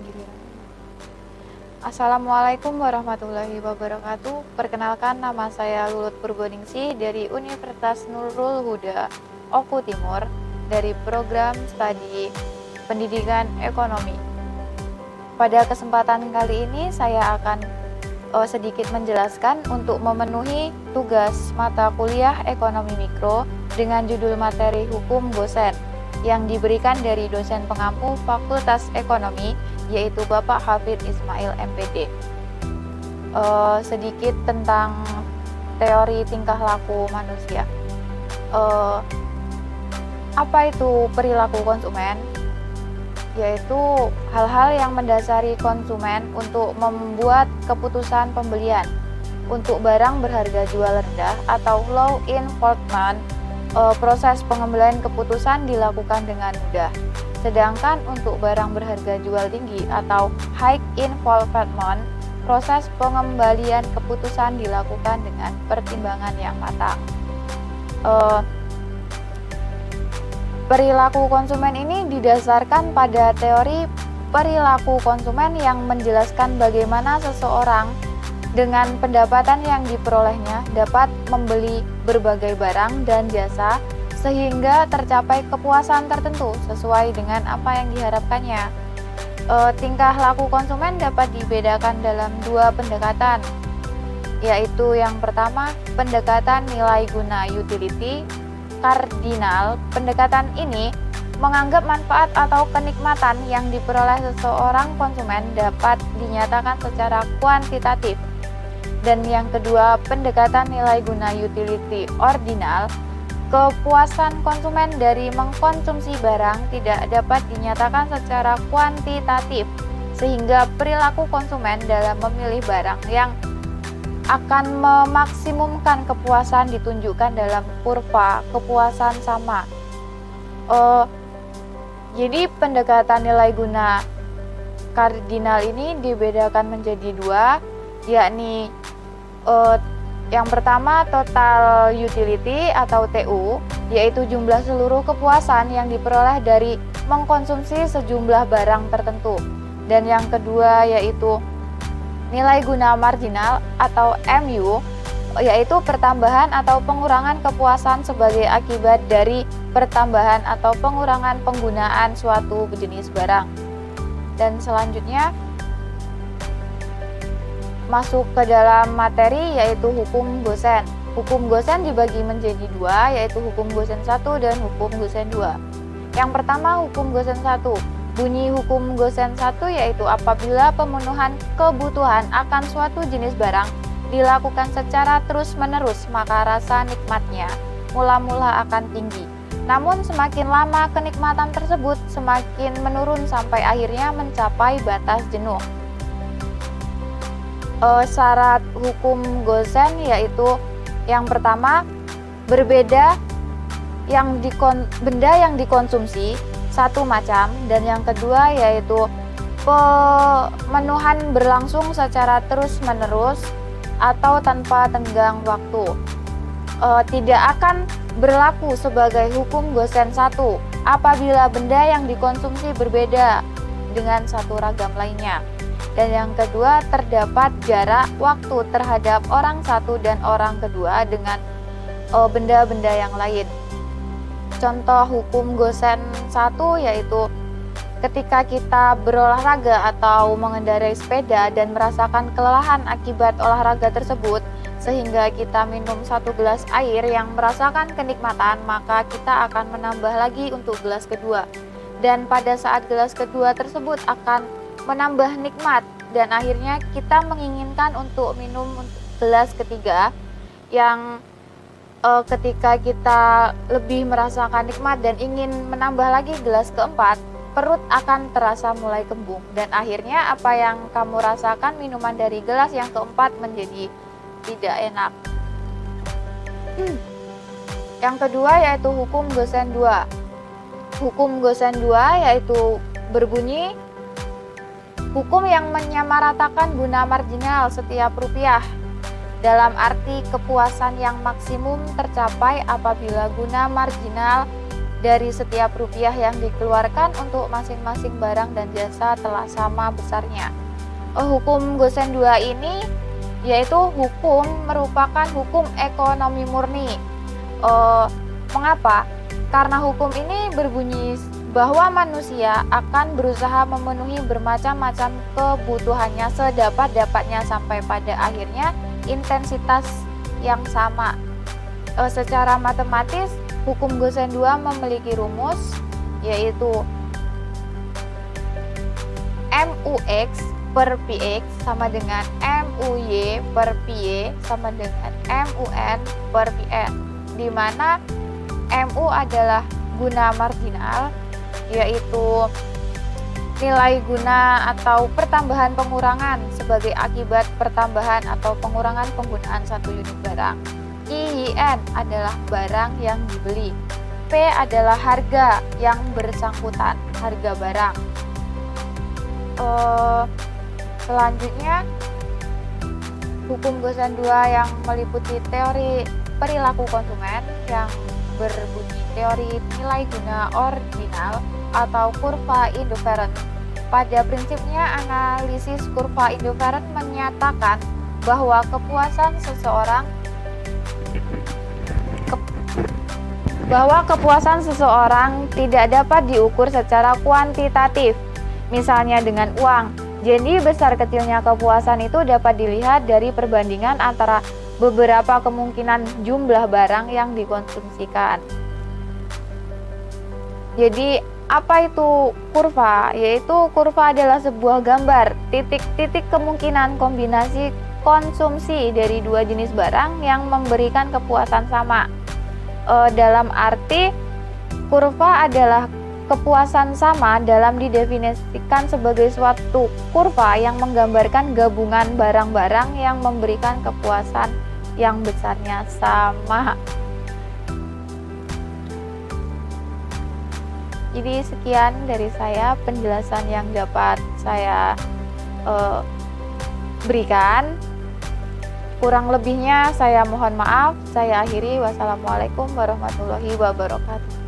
Giliran. Assalamualaikum warahmatullahi wabarakatuh. Perkenalkan, nama saya Lulut Purboningsih dari Universitas Nurul Huda, Oku Timur, dari program studi Pendidikan Ekonomi. Pada kesempatan kali ini saya akan sedikit menjelaskan untuk memenuhi tugas mata kuliah Ekonomi Mikro dengan judul materi Hukum Gosen yang diberikan dari dosen pengampu Fakultas Ekonomi, yaitu Bapak Hafid Ismail MPD. Sedikit tentang teori tingkah laku manusia. Apa itu perilaku konsumen? Yaitu hal-hal yang mendasari konsumen untuk membuat keputusan pembelian untuk barang berharga jual rendah atau low involvement. Proses pengambilan keputusan dilakukan dengan mudah. Sedangkan untuk barang berharga jual tinggi atau high involvement, proses pengembalian keputusan dilakukan dengan pertimbangan yang matang. Perilaku konsumen ini didasarkan pada teori perilaku konsumen yang menjelaskan bagaimana seseorang dengan pendapatan yang diperolehnya dapat membeli berbagai barang dan jasa sehingga tercapai kepuasan tertentu sesuai dengan apa yang diharapkannya. Tingkah laku konsumen dapat dibedakan dalam dua pendekatan, yaitu yang pertama, pendekatan nilai guna utility kardinal. Pendekatan ini menganggap manfaat atau kenikmatan yang diperoleh seseorang konsumen dapat dinyatakan secara kuantitatif. Dan yang kedua, pendekatan nilai guna utility ordinal, kepuasan konsumen dari mengkonsumsi barang tidak dapat dinyatakan secara kuantitatif, sehingga perilaku konsumen dalam memilih barang yang akan memaksimumkan kepuasan ditunjukkan dalam kurva kepuasan sama. Jadi pendekatan nilai guna kardinal ini dibedakan menjadi dua, yakni yang pertama total utility atau TU, yaitu jumlah seluruh kepuasan yang diperoleh dari mengkonsumsi sejumlah barang tertentu. Dan yang kedua yaitu nilai guna marginal atau MU, yaitu pertambahan atau pengurangan kepuasan sebagai akibat dari pertambahan atau pengurangan penggunaan suatu jenis barang. Dan selanjutnya masuk ke dalam materi yaitu hukum Gosen. Hukum Gosen dibagi menjadi dua, yaitu hukum Gosen 1 dan hukum Gosen 2. Yang pertama, hukum Gosen 1. Bunyi hukum Gosen 1 yaitu apabila pemenuhan kebutuhan akan suatu jenis barang dilakukan secara terus-menerus, maka rasa nikmatnya mula-mula akan tinggi. Namun semakin lama kenikmatan tersebut semakin menurun sampai akhirnya mencapai batas jenuh. Syarat hukum Gosen yaitu yang pertama, berbeda benda yang dikonsumsi satu macam, dan yang kedua yaitu pemenuhan berlangsung secara terus-menerus atau tanpa tenggang waktu. Tidak akan berlaku sebagai hukum Gosen 1 apabila benda yang dikonsumsi berbeda dengan satu ragam lainnya. Dan yang kedua, terdapat jarak waktu terhadap orang satu dan orang kedua dengan benda-benda yang lain. Contoh hukum Gosen 1 yaitu ketika kita berolahraga atau mengendarai sepeda dan merasakan kelelahan akibat olahraga tersebut, sehingga kita minum satu gelas air yang merasakan kenikmatan, maka kita akan menambah lagi untuk gelas kedua. Dan pada saat gelas kedua tersebut akan menambah nikmat, dan akhirnya kita menginginkan untuk minum gelas ketiga yang ketika kita lebih merasakan nikmat dan ingin menambah lagi gelas keempat, perut akan terasa mulai kembung, dan akhirnya apa yang kamu rasakan minuman dari gelas yang keempat menjadi tidak enak. Yang kedua yaitu hukum Gosen 2. Hukum Gosen 2 yaitu berbunyi hukum yang menyamaratakan guna marginal setiap rupiah, dalam arti kepuasan yang maksimum tercapai apabila guna marginal dari setiap rupiah yang dikeluarkan untuk masing-masing barang dan jasa telah sama besarnya. Hukum Gosen 2 ini yaitu hukum merupakan hukum ekonomi murni. Mengapa? Karena hukum ini berbunyi bahwa manusia akan berusaha memenuhi bermacam-macam kebutuhannya sedapat-dapatnya sampai pada akhirnya intensitas yang sama. Secara matematis, hukum Gosen 2 memiliki rumus yaitu MUX per PX sama dengan MUY per PY sama dengan MUN per PN, di mana MU adalah guna marginal, yaitu nilai guna atau pertambahan pengurangan sebagai akibat pertambahan atau pengurangan penggunaan satu unit barang. IYN adalah barang yang dibeli. P adalah harga yang bersangkutan, harga barang. Selanjutnya, hukum Gosen 2 yang meliputi teori perilaku konsumen yang berbunyi teori nilai guna ordinal atau kurva indifferent. Pada prinsipnya, analisis kurva indifferent menyatakan bahwa kepuasan seseorang tidak dapat diukur secara kuantitatif, misalnya dengan uang. Jadi besar kecilnya kepuasan itu dapat dilihat dari perbandingan antara beberapa kemungkinan jumlah barang yang dikonsumsikan. Jadi apa itu kurva? Yaitu kurva adalah sebuah gambar titik-titik kemungkinan kombinasi konsumsi dari dua jenis barang yang memberikan kepuasan sama. Dalam arti kurva adalah kepuasan sama dalam didefinisikan sebagai suatu kurva yang menggambarkan gabungan barang-barang yang memberikan kepuasan yang besarnya sama. Jadi sekian dari saya penjelasan yang dapat saya berikan. Kurang lebihnya saya mohon maaf. Saya akhiri. Wassalamualaikum warahmatullahi wabarakatuh.